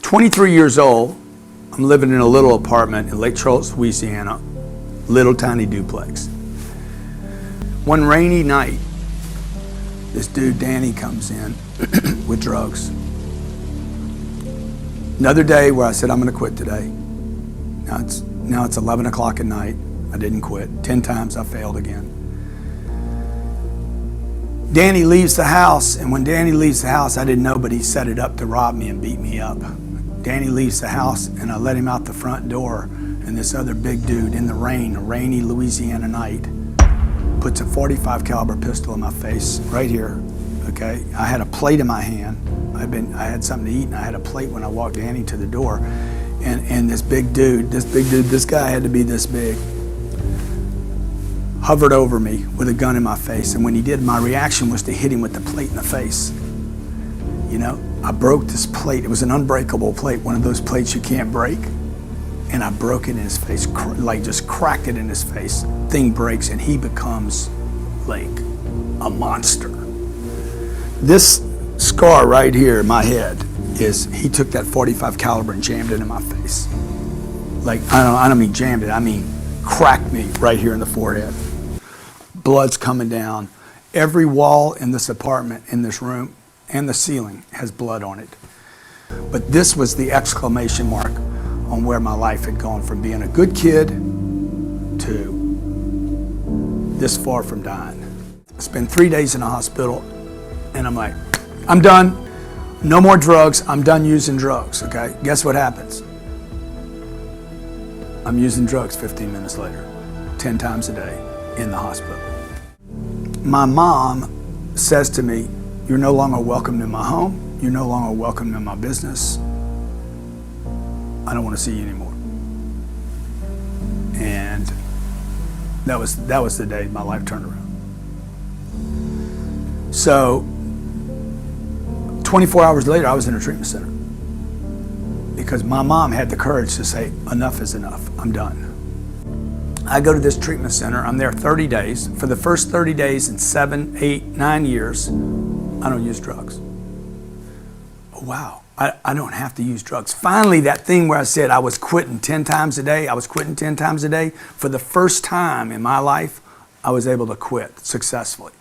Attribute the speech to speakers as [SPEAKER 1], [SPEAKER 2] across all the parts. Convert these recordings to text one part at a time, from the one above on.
[SPEAKER 1] 23 years old, I'm living in a little apartment in Lake Charles, Louisiana, little tiny duplex. One rainy night, this dude, Danny, comes in with drugs. Another day where I said, I'm gonna quit today. Now it's 11 o'clock at night. I didn't quit. 10 times I failed again. Danny leaves the house, and when Danny leaves the house, I didn't know, but he set it up to rob me and beat me up. Danny leaves the house, and I let him out the front door, and this other big dude in the rain, a rainy Louisiana night, puts a .45 caliber pistol in my face right here. Okay, I had a plate in my hand. I had something to eat, and I had a plate when I walked Danny to the door, and this guy had to be this big, hovered over me with a gun in my face, and when he did, my reaction was to hit him with the plate in the face. You know, I broke this plate. It was an unbreakable plate, one of those plates you can't break, and I broke it in his face, like just cracked it in his face. Thing breaks, and he becomes like a monster. This scar right here in my head is he took that .45 caliber and jammed it in my face. Like, I don't mean jammed it, I mean cracked me right here in the forehead. Blood's coming down. Every wall in this apartment, in this room, and the ceiling has blood on it. But this was the exclamation mark on where my life had gone from being a good kid to this far from dying. I spent 3 days in a hospital, and I'm like, I'm done. No more drugs. I'm done using drugs, okay? Guess what happens? I'm using drugs 15 minutes later, 10 times a day in the hospital. My mom says to me, you're no longer welcome in my home. You're no longer welcome in my business. I don't want to see you anymore. And that was the day my life turned around. So 24 hours later, I was in a treatment center because my mom had the courage to say, enough is enough, I'm done. I go to this treatment center, I'm there 30 days. For the first 30 days in 7, 8, 9 years, I don't use drugs. Oh, wow, I don't have to use drugs. Finally, that thing where I said I was quitting 10 times a day, for the first time in my life, I was able to quit successfully.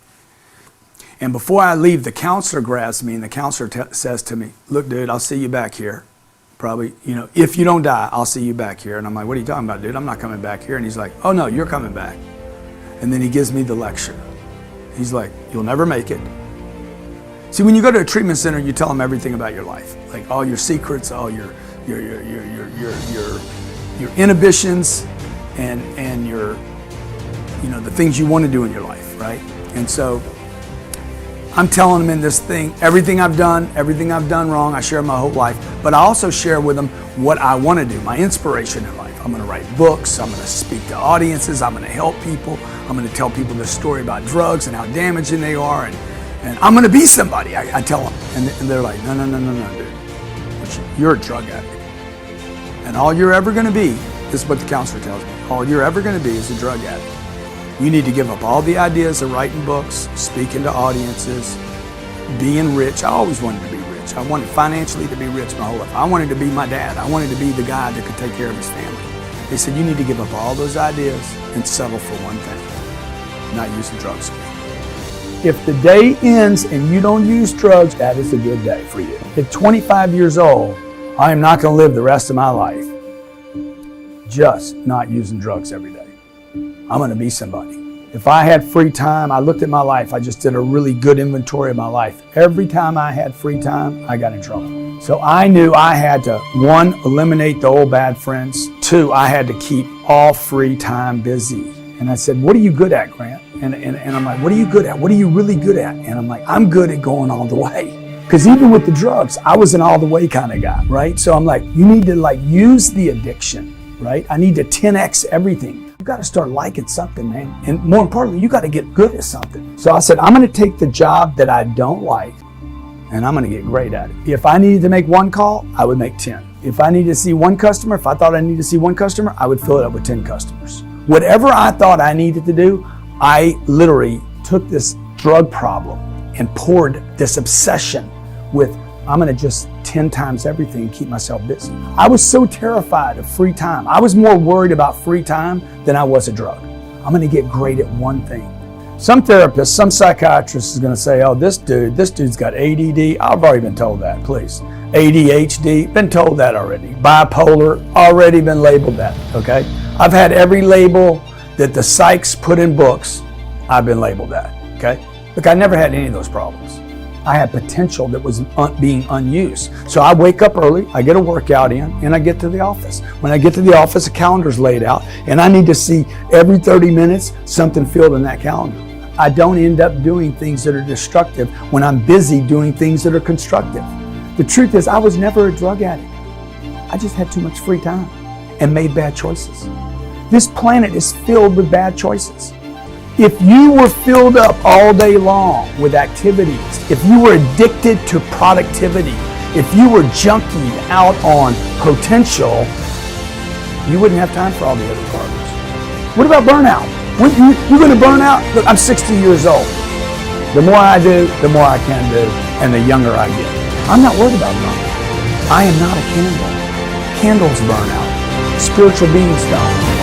[SPEAKER 1] And before I leave, the counselor grabs me, and the counselor says to me, look, dude, I'll see you back here. Probably, you know, if you don't die, I'll see you back here. And I'm like, what are you talking about, dude? I'm not coming back here. And he's like, oh no, you're coming back. And then he gives me the lecture. He's like, you'll never make it. See, when you go to a treatment center, you tell them everything about your life, like all your secrets, all your inhibitions, and your, you know, the things you want to do in your life, right? And so I'm telling them in this thing, everything I've done wrong, I share my whole life, but I also share with them what I want to do, my inspiration in life. I'm going to write books, I'm going to speak to audiences, I'm going to help people, I'm going to tell people this story about drugs and how damaging they are, and I'm going to be somebody, I tell them. And they're like, no, dude, you're a drug addict. And all you're ever going to be, this is what the counselor tells me, all you're ever going to be is a drug addict. You need to give up all the ideas of writing books, speaking to audiences, being rich. I always wanted to be rich. I wanted financially to be rich my whole life. I wanted to be my dad. I wanted to be the guy that could take care of his family. They said, you need to give up all those ideas and settle for one thing, not using drugs. If the day ends and you don't use drugs, that is a good day for you. At 25 years old, I am not going to live the rest of my life just not using drugs every day. I'm going to be somebody. If I had free time, I looked at my life, I just did a really good inventory of my life. Every time I had free time, I got in trouble. So I knew I had to, 1, eliminate the old bad friends. 2, I had to keep all free time busy. And I said, what are you good at, Grant? And I'm like, what are you good at? What are you really good at? And I'm like, I'm good at going all the way. Because even with the drugs, I was an all the way kind of guy, right? So I'm like, you need to use the addiction, right? I need to 10x everything. You got to start liking something, man. And more importantly, you got to get good at something. So I said, I'm going to take the job that I don't like, and I'm going to get great at it. If I needed to make 1 call, I would make 10. If I needed to see 1 customer, if I thought I needed to see 1 customer, I would fill it up with 10 customers. Whatever I thought I needed to do, I literally took this drug problem and poured this obsession with I'm gonna just 10 times everything and keep myself busy. I was so terrified of free time. I was more worried about free time than I was a drug. I'm gonna get great at one thing. Some therapists, some psychiatrists is gonna say, oh, this dude's got ADD. I've already been told that, please. ADHD, been told that already. Bipolar, already been labeled that, okay? I've had every label that the psychs put in books, I've been labeled that, okay? Look, I never had any of those problems. I had potential that was being unused. So I wake up early, I get a workout in, and I get to the office. When I get to the office, a calendar's laid out, and I need to see every 30 minutes something filled in that calendar. I don't end up doing things that are destructive when I'm busy doing things that are constructive. The truth is, I was never a drug addict. I just had too much free time and made bad choices. This planet is filled with bad choices. If you were filled up all day long with activities, if you were addicted to productivity, if you were junkied out on potential, you wouldn't have time for all the other parts. What about burnout? When you're going to burn out? Look, I'm 60 years old. The more I do, the more I can do, and the younger I get. I'm not worried about burnout. I am not a candle. Candles burn out. Spiritual beings don't.